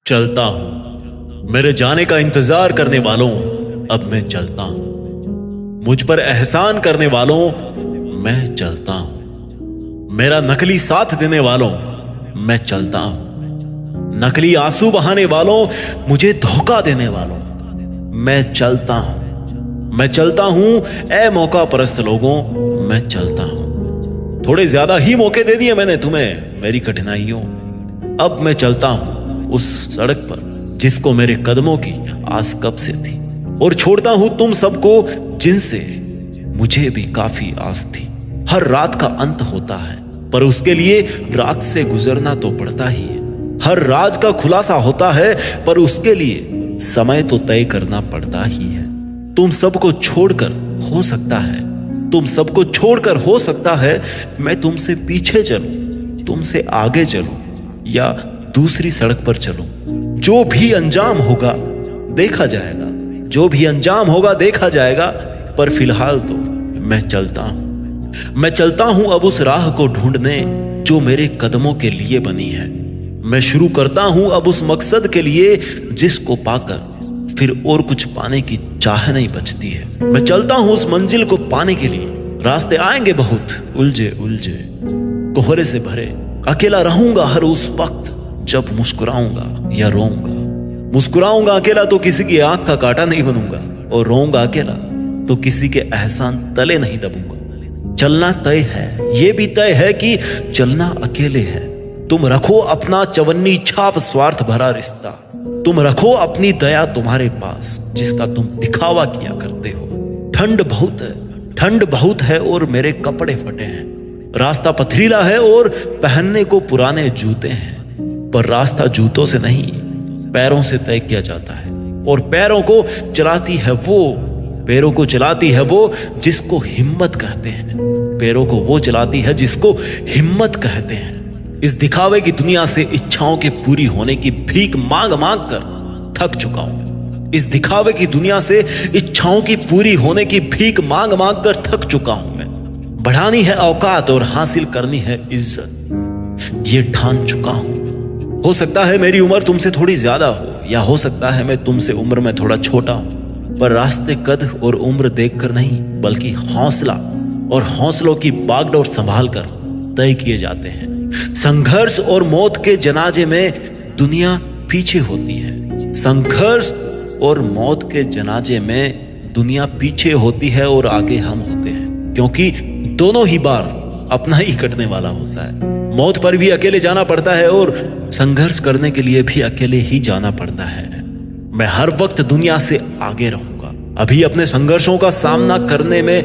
चलता हूं मेरे जाने का इंतजार करने वालों, अब मैं चलता हूं। मुझ पर एहसान करने वालों, मैं चलता हूं। मेरा नकली साथ देने वालों, मैं चलता हूं। नकली आंसू बहाने वालों, मुझे धोखा देने वालों, मैं चलता हूं। मैं चलता हूं ए मौका परस्त लोगों, मैं चलता हूं। थोड़े ज्यादा ही मौके दे दिए मैंने तुम्हें मेरी कठिनाइयों। अब मैं चलता हूं उस सड़क पर जिसको मेरे कदमों की आस कब से थी, और छोड़ता हूं तुम सबको जिनसे मुझे भी काफी आस थी। हर रात का अंत होता है, पर उसके लिए रात से गुजरना तो पड़ता ही है। हर राज का खुलासा होता है, पर उसके लिए समय तो तय करना पड़ता ही है। तुम सबको छोड़कर हो सकता है, तुम सबको छोड़कर हो सकता है मैं तुमसे पीछे चलूं, तुमसे आगे चलूं, या दूसरी सड़क पर चलूं। जो भी अंजाम होगा देखा जाएगा, जो भी अंजाम होगा देखा जाएगा, पर फिलहाल तो मैं चलता हूं। मैं चलता हूं अब उस राह को ढूंढने जो मेरे कदमों के लिए बनी है। मैं शुरू करता हूं अब उस मकसद के लिए जिसको पाकर फिर और कुछ पाने की चाह नहीं बचती है। मैं चलता हूं उस मंजिल को पाने के लिए। रास्ते आएंगे बहुत उलझे उलझे, कोहरे से भरे। अकेला रहूंगा हर उस वक्त जब मुस्कुराऊंगा या रोऊंगा। मुस्कुराऊंगा अकेला तो किसी की आंख का कांटा नहीं बनूंगा, और रोऊंगा अकेला तो किसी के एहसान तले नहीं दबूंगा। चलना तय है, ये भी तय है कि चलना अकेले है। तुम रखो अपना चवन्नी छाप स्वार्थ भरा रिश्ता। तुम रखो अपनी दया तुम्हारे पास जिसका तुम दिखावा किया करते हो। ठंड बहुत है, ठंड बहुत है और मेरे कपड़े फटे हैं। रास्ता पथरीला है और पहनने को पुराने जूते हैं, पर रास्ता जूतों से नहीं पैरों से तय किया जाता है। और पैरों को चलाती है वो जिसको हिम्मत कहते हैं। पैरों को वो चलाती है जिसको हिम्मत कहते हैं। इस दिखावे की दुनिया से इच्छाओं के पूरी होने की भीख मांग मांग कर थक चुका हूं। इस दिखावे की दुनिया से इच्छाओं की पूरी होने की भीख मांग मांग कर थक चुका हूं मैं। बढ़ानी है औकात और हासिल करनी है इज्जत, ये ठान चुका हूं मैं। हो सकता है मेरी उम्र तुमसे थोड़ी ज्यादा हो, या हो सकता है मैं तुमसे उम्र में थोड़ा छोटा हूं, पर रास्ते कद और उम्र देखकर नहीं बल्कि हौसला और हौसलों की बागडोर संभाल कर तय किए जाते हैं। संघर्ष और मौत के जनाजे में दुनिया पीछे होती है। संघर्ष और मौत के जनाजे में दुनिया पीछे होती है और आगे हम होते हैं, क्योंकि दोनों ही बार अपना ही कटने वाला होता है। मौत पर भी अकेले जाना पड़ता है और संघर्ष करने के लिए भी अकेले ही जाना पड़ता है। मैं हर वक्त दुनिया से आगे रहूंगा। अभी अपने संघर्षों का सामना करने में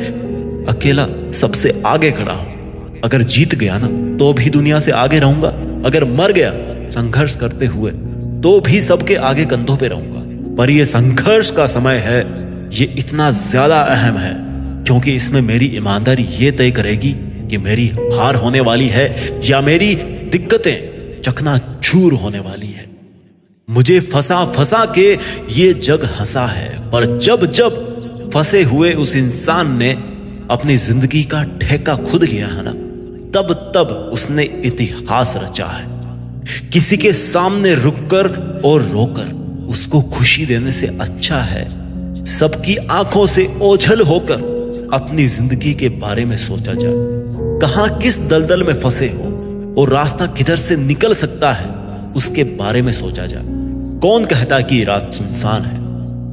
अकेला सबसे आगे खड़ा हूं। अगर जीत गया ना तो भी दुनिया से आगे रहूंगा, अगर मर गया संघर्ष करते हुए तो भी सबके आगे कंधों पे रहूंगा। पर यह संघर्ष का समय है, ये इतना ज्यादा अहम है क्योंकि इसमें मेरी ईमानदारी ये तय करेगी कि मेरी हार होने वाली है या मेरी दिक्कतें चकनाचूर होने वाली है। मुझे फंसा फंसा के ये जग हंसा है, पर जब जब फंसे हुए उस इंसान ने अपनी जिंदगी का ठेका खुद लिया है ना, तब तब उसने इतिहास रचा है। किसी के सामने रुककर और रोकर उसको खुशी देने से अच्छा है सबकी आंखों से ओझल होकर अपनी जिंदगी के बारे में सोचा जाए। कहां किस दलदल में फंसे हो और रास्ता किधर से निकल सकता है उसके बारे में सोचा जाए। कौन कहता कि ये रात सुनसान है?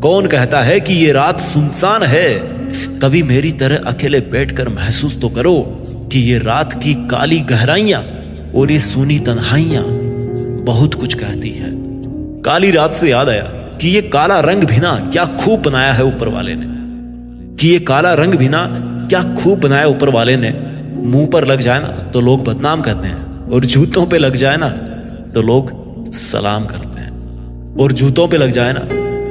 कौन कहता है कि ये रात सुनसान है? कभी मेरी तरह अकेले बैठकर महसूस तो करो कि ये रात की काली गहराइयां और ये सूनी तन्हाइयां बहुत कुछ कहती है। काली रात से याद आया कि ये काला रंग भी ना क्या खूब बनाया है ऊपर वाले ने, कि ये काला रंग भी ना क्या खूब बनाया ऊपर वाले ने। मुंह पर लग जाए ना तो लोग बदनाम कहते हैं, और जूतों पे लग जाए ना तो लोग सलाम करते हैं, और जूतों पे लग जाए ना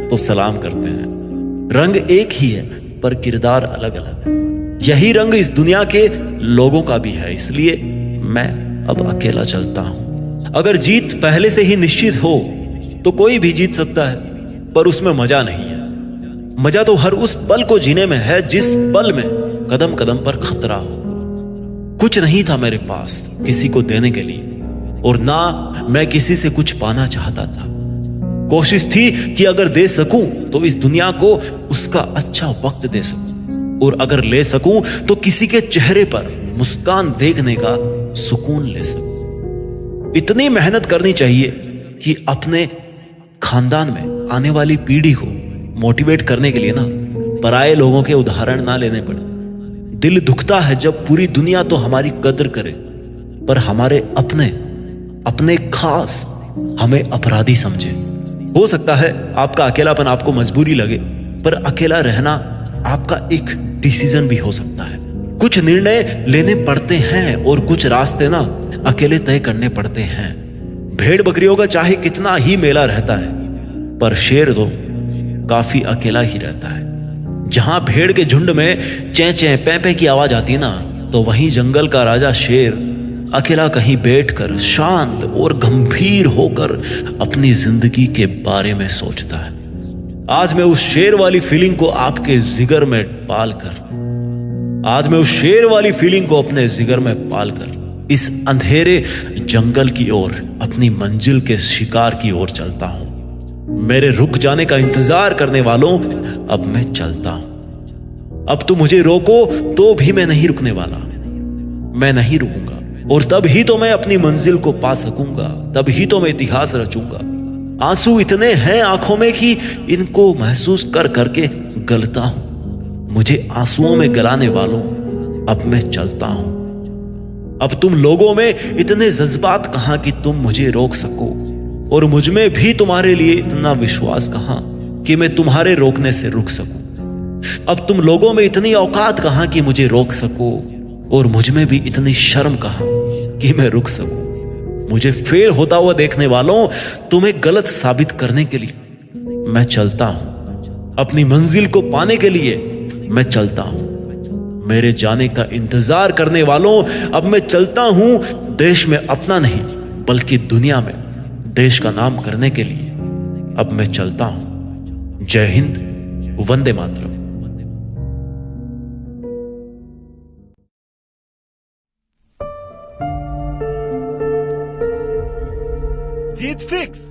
तो सलाम करते हैं। रंग एक ही है पर किरदार अलग अलग है। यही रंग इस दुनिया के लोगों का भी है, इसलिए मैं अब अकेला चलता हूं। अगर जीत पहले से ही निश्चित हो तो कोई भी जीत सकता है, पर उसमें मजा नहीं है। मजा तो हर उस पल को जीने में है जिस पल में कदम कदम पर खतरा हो। कुछ नहीं था मेरे पास किसी को देने के लिए, और ना मैं किसी से कुछ पाना चाहता था। कोशिश थी कि अगर दे सकूं तो इस दुनिया को उसका अच्छा वक्त दे सकूं, और अगर ले सकूं तो किसी के चेहरे पर मुस्कान देखने का सुकून ले सकूं। इतनी मेहनत करनी चाहिए कि अपने खानदान में आने वाली पीढ़ी को मोटिवेट करने के लिए ना पराये लोगों के उदाहरण ना लेने पड़े। दिल दुखता है जब पूरी दुनिया तो हमारी कद्र करे, पर हमारे अपने अपने खास हमें अपराधी समझे। हो सकता है आपका अकेलापन आपको मजबूरी लगे, पर अकेला रहना आपका एक डिसीजन भी हो सकता है। कुछ निर्णय लेने पड़ते हैं और कुछ रास्ते ना अकेले तय करने पड़ते हैं। भेड़ बकरियों का चाहे कितना ही मेला रहता है, पर शेर तो काफी अकेला ही रहता है। जहां भेड़ के झुंड में चें चें पे पे की आवाज आती ना, तो वहीं जंगल का राजा शेर अकेला कहीं बैठकर शांत और गंभीर होकर अपनी जिंदगी के बारे में सोचता है। आज मैं उस शेर वाली फीलिंग को आपके जिगर में पालकर आज मैं उस शेर वाली फीलिंग को अपने जिगर में पालकर इस अंधेरे जंगल की ओर अपनी मंजिल के शिकार की ओर चलता हूं। मेरे रुक जाने का इंतजार करने वालों, अब मैं चलता हूं। अब तुम मुझे रोको तो भी मैं नहीं रुकने वाला। मैं नहीं रुकूंगा, और तब ही तो मैं अपनी मंजिल को पा सकूंगा, तब ही तो मैं इतिहास रचूंगा। आंसू इतने हैं आंखों में कि इनको महसूस कर करके गलता हूं। मुझे आंसुओं में गलाने वालों, अब मैं चलता हूं। अब तुम लोगों में इतने जज्बात कहां कि तुम मुझे रोक सको, और मुझ में भी तुम्हारे लिए इतना विश्वास कहां कि मैं तुम्हारे रोकने से रुक सकूं। अब तुम लोगों में इतनी औकात कहां कि मुझे रोक सको, और मुझ में भी इतनी शर्म कहां कि मैं रुक सकूं। मुझे फेल होता हुआ देखने वालों, तुम्हें गलत साबित करने के लिए मैं चलता हूं। अपनी मंजिल को पाने के लिए मैं चलता हूं। मेरे जाने का इंतजार करने वालों, अब मैं चलता हूं। देश में अपना नहीं बल्कि दुनिया में देश का नाम करने के लिए अब मैं चलता हूं। जय हिंद, वंदे मातरम। जीत फिक्स।